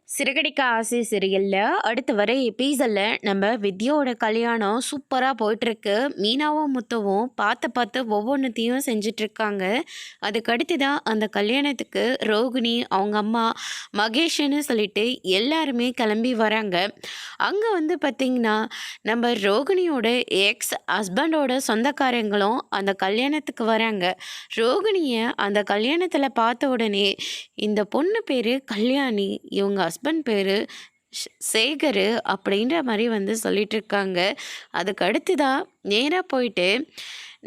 சிறகடிக்க ஆசை சீரியல்ல அடுத்து வர எபிசோட்ல நம்ம வித்யாவோட கல்யாணம் சூப்பரா போயிட்டுருக்கு. மீனாவும் முத்துவும் பார்த்து பார்த்து ஒவ்வொன்றுத்தையும் செஞ்சுட்டு இருக்காங்க. அதுக்கு அடுத்ததான் அந்த கல்யாணத்துக்கு ரோகிணி அவங்க அம்மா மகேஷ்னு சொல்லிட்டு எல்லாருமே கிளம்பி வராங்க. அங்கே வந்து பார்த்திங்கன்னா நம்ம ரோகிணியோட எக்ஸ் ஹஸ்பண்டோட சொந்தக்காரங்களும் அந்த கல்யாணத்துக்கு வராங்க. ரோகிணியை அந்த கல்யாணத்தில் பார்த்த உடனே இந்த பொண்ணு பேர் கல்யாணி, இவங்க ஹஸ்பண்ட் பேர் சேகர் அப்படின்ற மாதிரி வந்து சொல்லிட்டு இருக்காங்க. அதுக்கு அடுத்ததான் நேராக போயிட்டு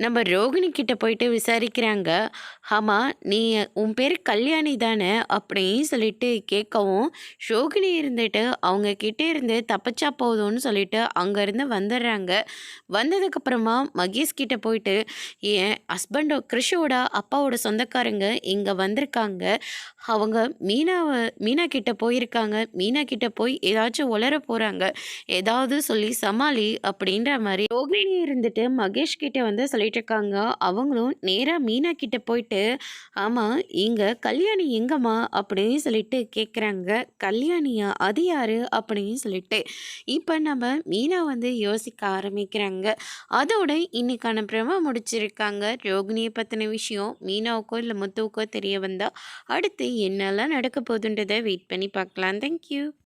நம்ம ரோகிணி கிட்ட போயிட்டு விசாரிக்கிறாங்க. ஆமாம், நீ உன் பேர் கல்யாணி தானே அப்படின்னு சொல்லிட்டு கேட்கவும், ரோகிணி இருந்துட்டு அவங்க கிட்டே இருந்து தப்பிச்சா போதும்னு சொல்லிட்டு அங்கேருந்து வந்துடுறாங்க. வந்ததுக்கப்புறமா மகேஷ் கிட்ட போயிட்டு, என் ஹஸ்பண்டோ கிறிஷோட அப்பாவோட சொந்தக்காரங்க இங்கே வந்திருக்காங்க. அவங்க மீனா கிட்ட போயிருக்காங்க. மீனா கிட்ட போய் ஏதாச்சும் உளர போகிறாங்க, ஏதாவது சொல்லி சமாளி அப்படின்ற மாதிரி ரோகிணி இருந்துட்டு மகேஷ் கிட்ட வந்து சொல்லிட்டு இருக்காங்க. அவங்களும் நேராக மீனா கிட்ட போயிட்டு, ஆமாம் இங்கே கல்யாணி எங்கம்மா அப்படின்னு சொல்லிட்டு கேட்குறாங்க. கல்யாணியா, அது யாரு அப்படின்னு சொல்லிட்டு இப்போ நம்ம மீனா வந்து யோசிக்க ஆரம்பிக்கிறாங்க. அதோட இன்னைக்கான பிரம முடிச்சிருக்காங்க. ரோகிணியை பற்றின விஷயம் மீனாவுக்கோ இல்லை முத்துவுக்கோ தெரிய வந்தால் அடுத்து என்னெல்லாம் நடக்க போகுதுன்றதை வெயிட் பண்ணி பார்க்கலாம். தேங்க்யூ.